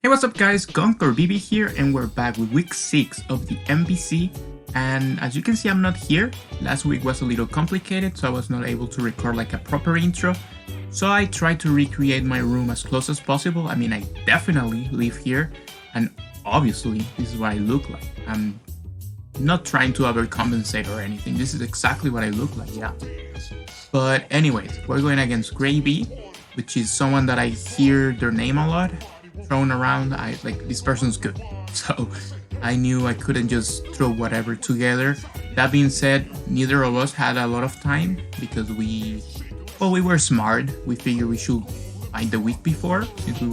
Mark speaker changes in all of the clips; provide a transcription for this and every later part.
Speaker 1: Hey, what's up guys, BB here, and we're back with week 6 of the MVC. And as you can see, I'm not here. Last week was a little complicated, so I was not able to record like a proper intro. So I tried to recreate my room as close as possible. I mean, I definitely live here, and obviously this is what I look like. I'm not trying to overcompensate or anything. This is exactly what I look like, yeah. But anyways, we're going against Gravy, which is someone that I hear their name a lot thrown around. This person's good, so I knew I couldn't just throw whatever together. That being said, neither of us had a lot of time because we were smart. We figured we should fight the week before, since we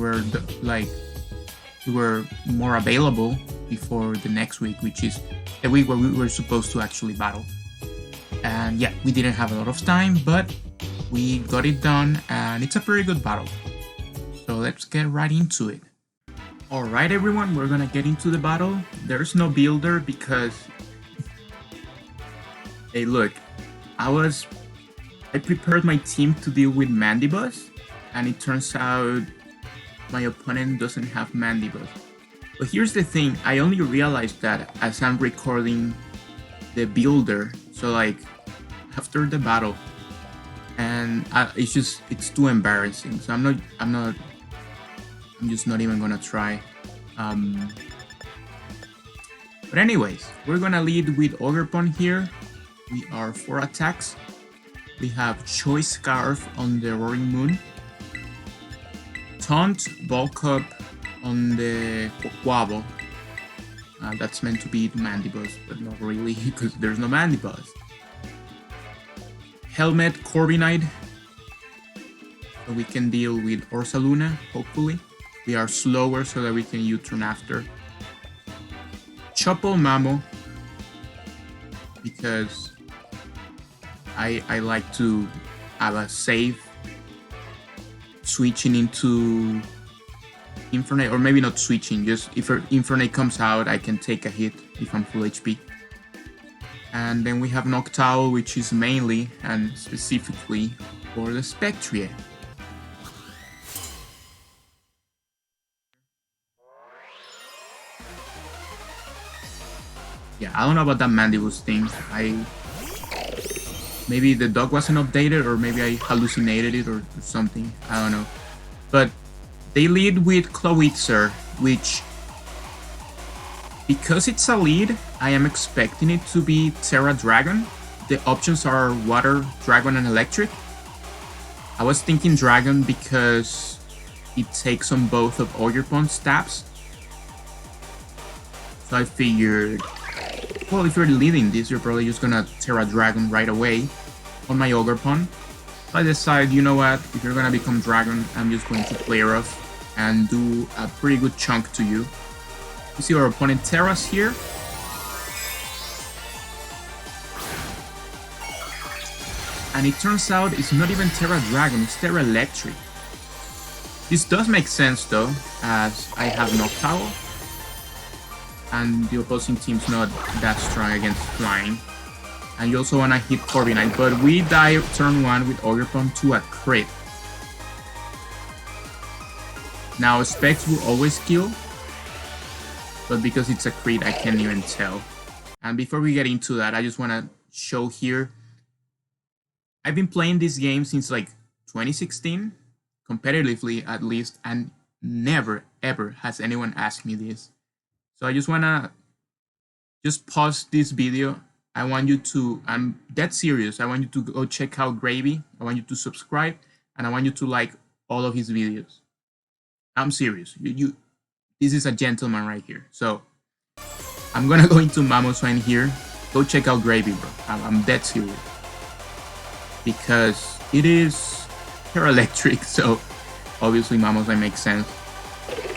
Speaker 1: were more available before the next week, which is the week where we were supposed to actually battle. And yeah, we didn't have a lot of time, but we got it done, and it's a pretty good battle. So let's get right into it. Alright everyone, we're gonna get into the battle. There's no builder because... Hey look, I prepared my team to deal with Mandibus, and it turns out my opponent doesn't have Mandibus. But here's the thing, I only realized that as I'm recording the builder, so like after the battle, and it's too embarrassing, so I'm just not even gonna try. But anyways, we're gonna lead with Ogrepawn here. We are 4 attacks. We have Choice Scarf on the Roaring Moon, Taunt BallHawk on the Quavo. That's meant to be Mandibus, but not really because there's no Mandibus. Helmet Corviknight, so we can deal with Ursaluna, hopefully. We are slower so that we can U-turn after. Chopo Mamo, because I like to have a save switching into Infernape, or maybe not switching, just if Infernape comes out I can take a hit if I'm full HP. And then we have Noctowl, which is mainly and specifically for the Spectrier. Yeah, I don't know about that Mandibus thing. Maybe the dog wasn't updated, or maybe I hallucinated it or something. I don't know. But they lead with Clawitzer, which, because it's a lead, I am expecting it to be Terra Dragon. The options are Water, Dragon, and Electric. I was thinking Dragon because it takes on both of Ogrepawn's stabs. So I figured, well, if you're leading this, you're probably just gonna Terra Dragon right away on my Ogrepawn. So I decided, you know what, if you're gonna become Dragon, I'm just going to play rough and do a pretty good chunk to you. You see our opponent Terras here. And it turns out it's not even Terra Dragon, it's Terra Electric. This does make sense though, as I have Noctowl, and the opposing team's not that strong against flying. And you also want to hit Corviknight, but we die turn 1 with Ogrepawn to a crit. Now Specs will always kill, but because it's a crit I can't even tell. And before we get into that, I just want to show here, I've been playing this game since like 2016, competitively at least, and never ever has anyone asked me this. So I just wanna pause this video. I want you to, I'm dead serious, I want you to go check out Gravy, I want you to subscribe, and I want you to like all of his videos. I'm serious, this is a gentleman right here. So I'm gonna go into Mamoswine here. Go check out Gravy, bro. I'm dead serious. Because it is Terra Electric, so obviously Mamoswine makes sense.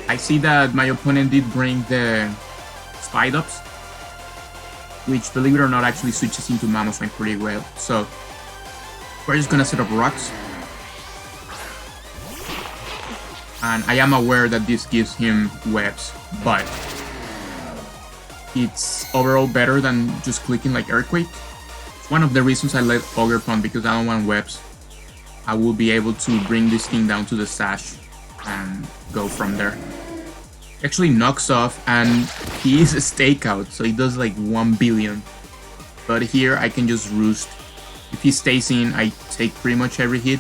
Speaker 1: I see that my opponent did bring the Spidops, which, believe it or not, actually switches into Mamoswine pretty well. So we're just gonna set up rocks. And I am aware that this gives him webs, but it's overall better than just clicking like Earthquake. It's one of the reasons I let Ogrepawn, because I don't want webs. I will be able to bring this thing down to the stash and go from there. Actually knocks off, and he is a stakeout, so he does like 1 billion. But here I can just roost. If he stays in, I take pretty much every hit.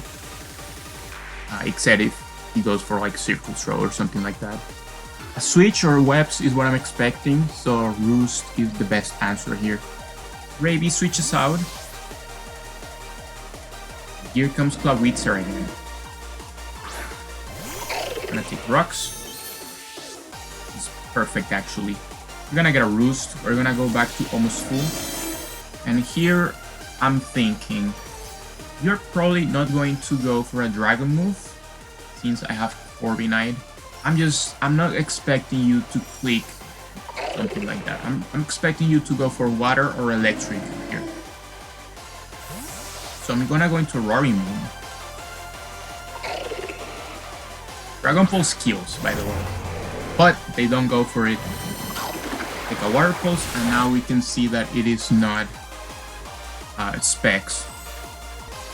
Speaker 1: Except if he goes for like circle throw or something like that. A switch or webs is what I'm expecting, so roost is the best answer here. Raby switches out. Here comes Clawitzer again. Gonna take rocks. It's perfect actually. We're gonna get a roost. We're gonna go back to almost full. And here I'm thinking you're probably not going to go for a dragon move since I have Corbinite. I'm not expecting you to click something like that. I'm expecting you to go for water or electric here. So I'm gonna go into Roaring Moon. Dragon Pulse kills, by the way, but they don't go for it. Take a Water Pulse, and now we can see that it is not Specs.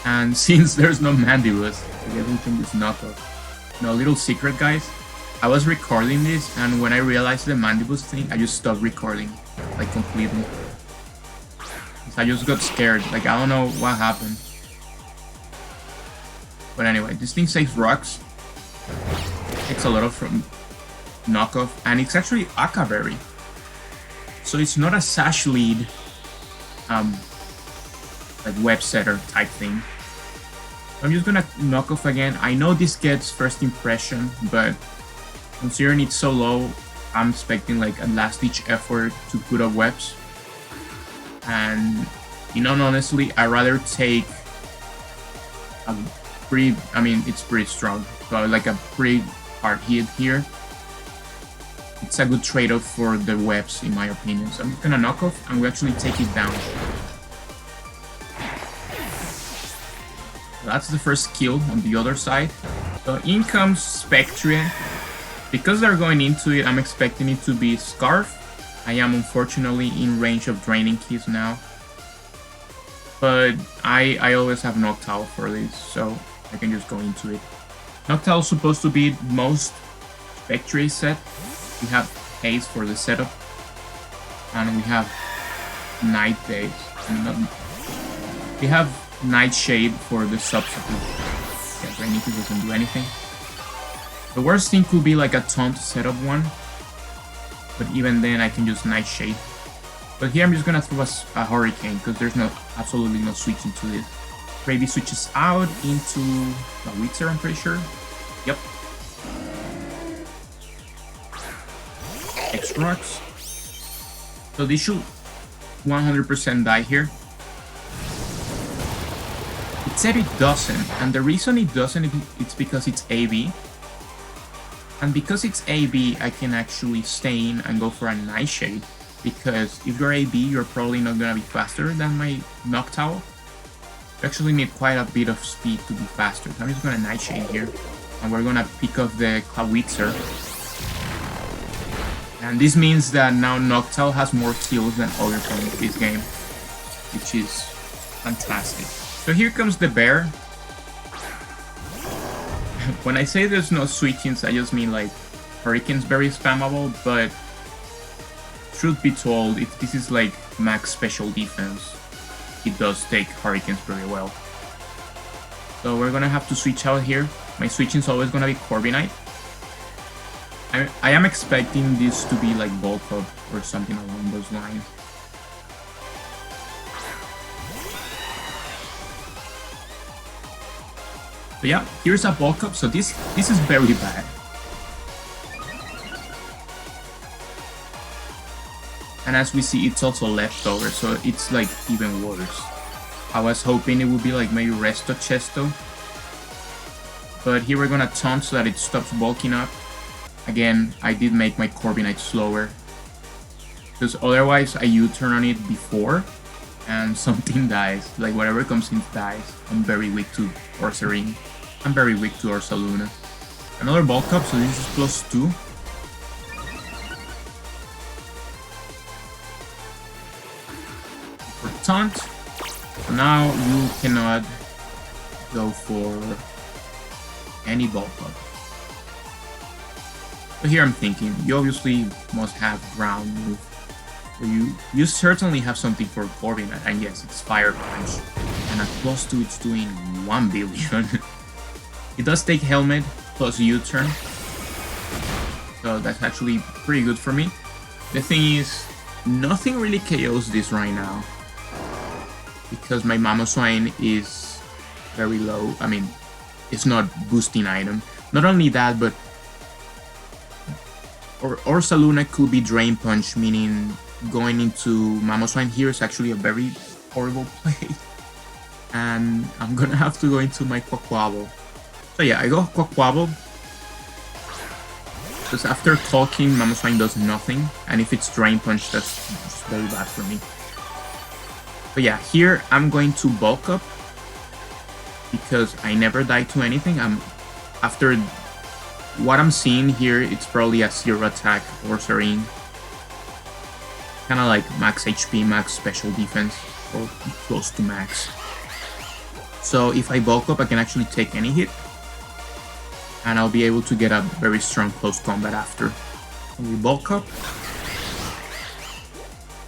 Speaker 1: And since there's no Mandibus, everything is knockoff. No, little secret, guys. I was recording this, and when I realized the Mandibus thing, I just stopped recording, like completely. I just got scared, like I don't know what happened. But anyway, this thing saves rocks. Takes a lot of from knockoff, and it's actually Akaberry. So it's not a Sash lead, like web setter type thing. I'm just gonna knock off again. I know this gets first impression, but considering it's so low, I'm expecting like a last-ditch effort to put up webs. And you know, honestly, I'd rather take a pretty, I mean, it's pretty strong, so like a pretty hard hit here. It's a good trade-off for the webs, in my opinion. So I'm just gonna knock off, and we actually take it down. That's the first kill on the other side. So in comes Spectre. Because they're going into it, I'm expecting it to be Scarf. I am unfortunately in range of Draining Keys now. But I always have Noctowl for this, so I can just go into it. Noctowl is supposed to be most Spectre set. We have Haze for the setup. And we have Night Days. We have Nightshade for the substitute. Yeah, Draining Keys doesn't do anything. The worst thing could be like a taunt setup one, but even then I can just Nightshade. But here I'm just gonna throw a Hurricane because there's absolutely no switching to this. Raby switches out into the Witzer, I'm pretty sure. Yep. X rocks. So this should 100% die here. It said it doesn't, and the reason it doesn't it's because it's AB. And because it's AB, I can actually stay in and go for a Nightshade. Because if you're AB, you're probably not gonna be faster than my Noctowl. You actually need quite a bit of speed to be faster. So I'm just gonna Nightshade here. And we're gonna pick up the Clawitzer. And this means that now Noctowl has more kills than other opponents this game. Which is fantastic. So here comes the bear. When I say there's no switchings, I just mean like Hurricane's very spammable, but truth be told, if this is like max special defense, it does take Hurricanes very well. So we're gonna have to switch out here. My switching is always gonna be Corbinite. I am expecting this to be like Bulk Up or something along those lines. So yeah, here's a bulk up. So this is very bad. And as we see, it's also leftover, so it's like even worse. I was hoping it would be like maybe Resto Chesto. But here we're gonna taunt so that it stops bulking up. Again, I did make my Corbinite slower. Because otherwise I U-turn on it before and something dies. Like whatever comes in dies. I'm very weak to Ursaring. I'm very weak to Ursaluna. Another bulk up, so this is +2. For taunt. So now you cannot go for any bulk up. So here I'm thinking, you obviously must have ground move. So you certainly have something for Corbin, and yes, it's Fire Punch. And at +2 it's doing 1 billion. It does take Helmet plus U-turn. So that's actually pretty good for me. The thing is, nothing really KOs this right now. Because my Mamoswine is very low. I mean, it's not boosting item. Not only that, but Ursaluna could be Drain Punch, meaning going into Mamoswine here is actually a very horrible play. And I'm gonna have to go into my Quaquaval. So yeah, I go Quaquaval. Because after talking, Mamoswine does nothing. And if it's Drain Punch, that's just very bad for me. But yeah, here I'm going to bulk up. Because I never die to anything. After what I'm seeing here, it's probably a 0 attack or Serene. Kind of like max HP, max special defense, or close to max. So if I bulk up, I can actually take any hit. And I'll be able to get a very strong close combat after. When we bulk up.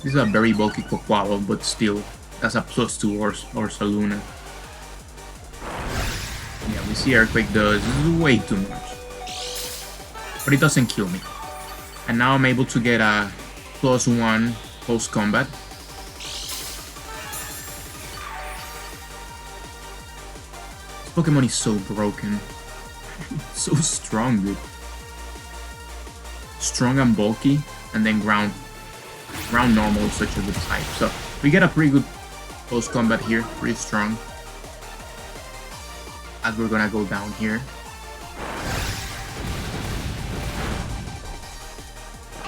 Speaker 1: This is a very bulky Quaquaval, but still, that's a +2 or Ursaluna. Yeah, we see Earthquake does way too much. But it doesn't kill me. And now I'm able to get a +1 close combat. This Pokemon is so broken. So strong, dude. Strong and bulky, and then ground normal is such a good type. So we get a pretty good close combat here, pretty strong. As we're gonna go down here.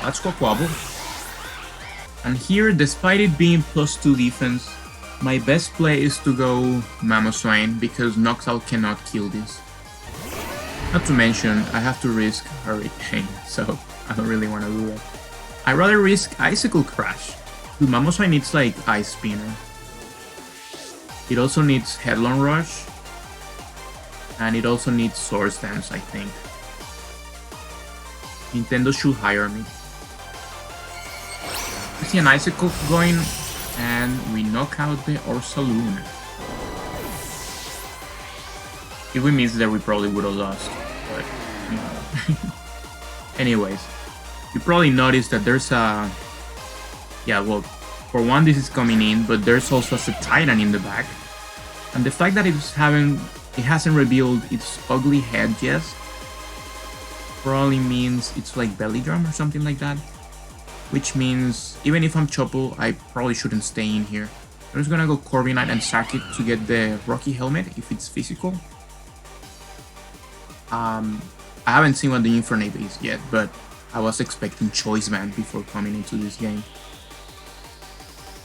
Speaker 1: That's Quaquaval. And here, despite it being +2 defense, my best play is to go Mamoswine because Knocks Out cannot kill this. Not to mention, I have to risk Hurricane, so I don't really want to do that. I'd rather risk Icicle Crash. Dude, Mamoswine needs like Ice Spinner. It also needs Headlong Rush. And it also needs Swords Dance, I think. Nintendo should hire me. We see an Icicle going, and we knock out the Ursaluna. If we missed there, we probably would have lost, but, you know. Anyways, you probably noticed that there's a... Yeah, well, for one, this is coming in, but there's also a Titan in the back. And the fact that it hasn't revealed its ugly head yet probably means it's like Belly Drum or something like that. Which means, even if I'm Chopo, I probably shouldn't stay in here. I'm just gonna go Corviknight and sack it to get the Rocky Helmet, if it's physical. I haven't seen what the Infernape is yet, but I was expecting Choice Band before coming into this game.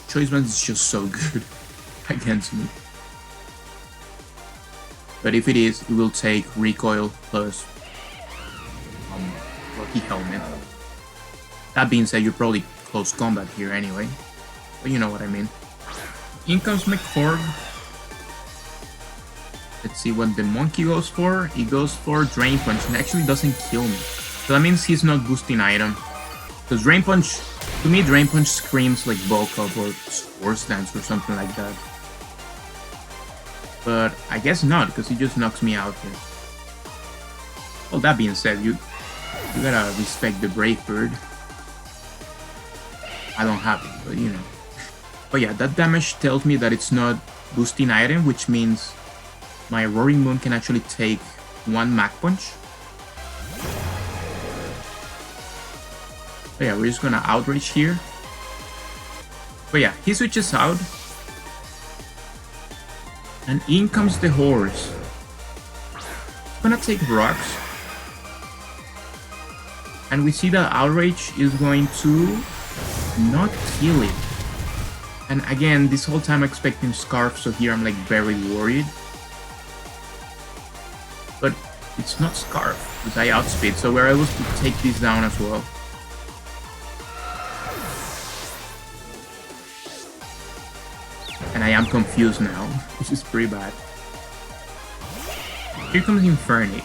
Speaker 1: Choice Band is just so good against me. But if it is, it will take Recoil plus Rocky Helmet. That being said, you're probably close combat here anyway. But you know what I mean. In comes my Corg. Let's see what the monkey goes for. He goes for Drain Punch and actually doesn't kill me. So that means he's not boosting item. Because Drain Punch, to me Drain Punch screams like Bulk Up or Swords Dance or something like that. But I guess not, because he just knocks me out here. Well, that being said, you gotta respect the Brave Bird. I don't have it, but you know. But yeah, that damage tells me that it's not boosting item, which means my Roaring Moon can actually take 1 Mach Punch. But yeah, we're just gonna Outrage here. But yeah, he switches out. And in comes the horse. It's gonna take rocks. And we see that Outrage is going to not kill it. And again, this whole time I'm expecting Scarf, so here I'm like very worried. But it's not Scarf, because I outspeed, so we're able to take this down as well. And I am confused now, which is pretty bad. Here comes Infernape.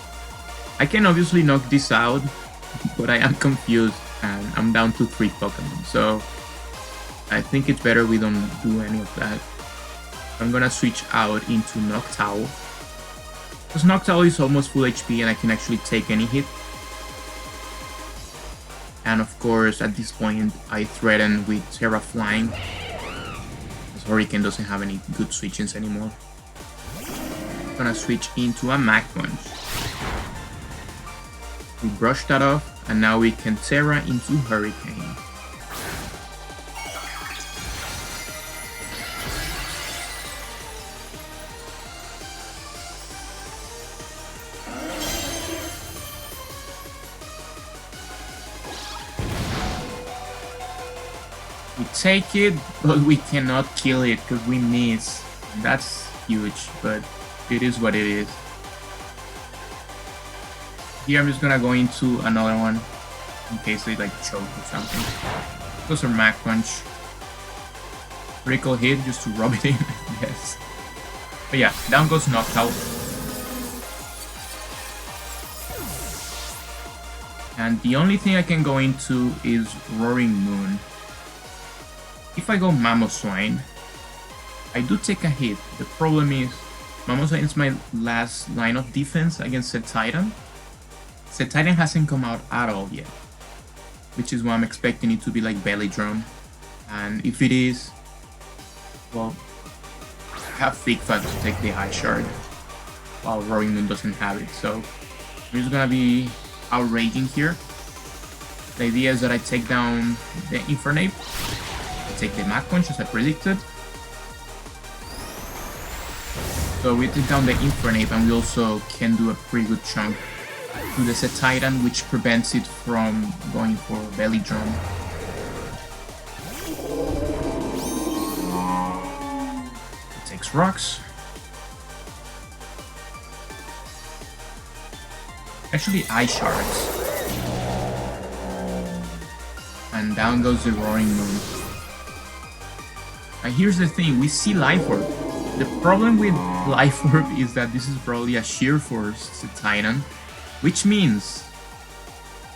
Speaker 1: I can obviously knock this out, but I am confused and I'm down to 3 Pokemon, so I think it's better we don't do any of that. I'm gonna switch out into Noctowl, because Noctowl is almost full HP and I can actually take any hit. And of course, at this point, I threaten with Terra Flying, because Hurricane doesn't have any good switch-ins anymore. I'm gonna switch into a Mach Punch. We brush that off, and now we can Terra into Hurricane. We take it, but we cannot kill it because we miss. That's huge, but it is what it is. Here I'm just gonna go into another one in case they like choke or something. Goes for Mach Punch. Critical hit just to rub it in, yes. But yeah, down goes Noctowl. And the only thing I can go into is Roaring Moon. If I go Mamoswine, I do take a hit. The problem is, Mamoswine is my last line of defense against Set Titan. Set Titan hasn't come out at all yet, which is why I'm expecting it to be like Belly Drum. And if it is, well, I have Thick Fat to take the Ice Shard, while Roaring Moon doesn't have it. So I'm just gonna be outraging here. The idea is that I take down the Infernape, I take the Mach Punch as I predicted. So we take down the Infernape and we also can do a pretty good chunk to the Set Titan, which prevents it from going for Belly Drum. It takes rocks. Actually, Ice Shards. And down goes the Roaring Moon. And here's the thing, we see Life Orb. The problem with Life Orb is that this is probably a Sheer Force Set Titan, which means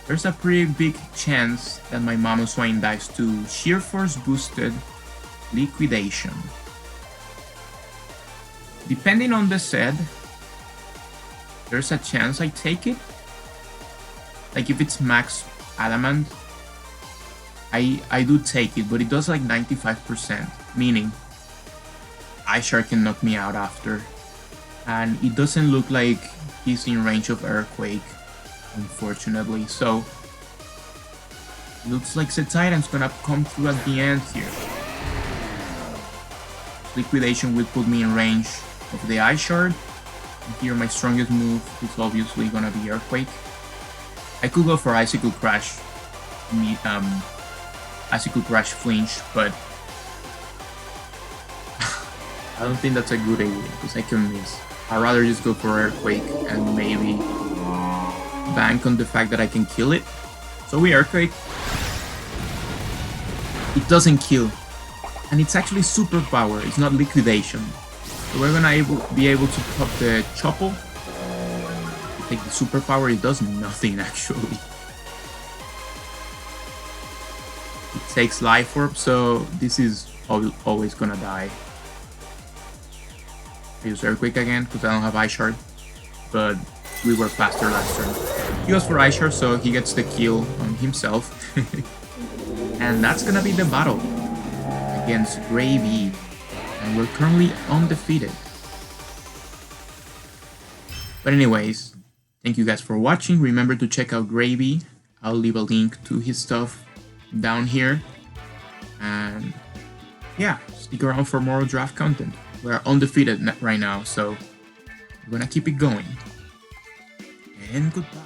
Speaker 1: there's a pretty big chance that my Mamoswine dies to Sheer Force boosted Liquidation. Depending on the set, there's a chance I take it. Like if it's max Adamant, I do take it, but it does like 95%, meaning Ice Shard can knock me out after. And it doesn't look like he's in range of Earthquake, unfortunately. So looks like Set Titan's gonna come through at the end here. Liquidation will put me in range of the Ice Shard. And here my strongest move is obviously gonna be Earthquake. I could go for Icicle Crash, Icicle Crash Flinch, but I don't think that's a good idea because I can miss. I'd rather just go for Earthquake and maybe bank on the fact that I can kill it. So we Earthquake. It doesn't kill. And it's actually superpower, it's not liquidation. So we're gonna be able to pop the Chople. Take the superpower, it does nothing actually. It takes Life Orb, so this is always gonna die. I use Earthquake again because I don't have Ice Shard, but we were faster last turn. He goes for Ice Shard, so he gets the kill on himself. And that's gonna be the battle against Gravy, and we're currently undefeated. But anyways, thank you guys for watching. Remember to check out Gravy. I'll leave a link to his stuff down here. And yeah, stick around for more draft content. We're undefeated right now, so we're gonna keep it going. And goodbye.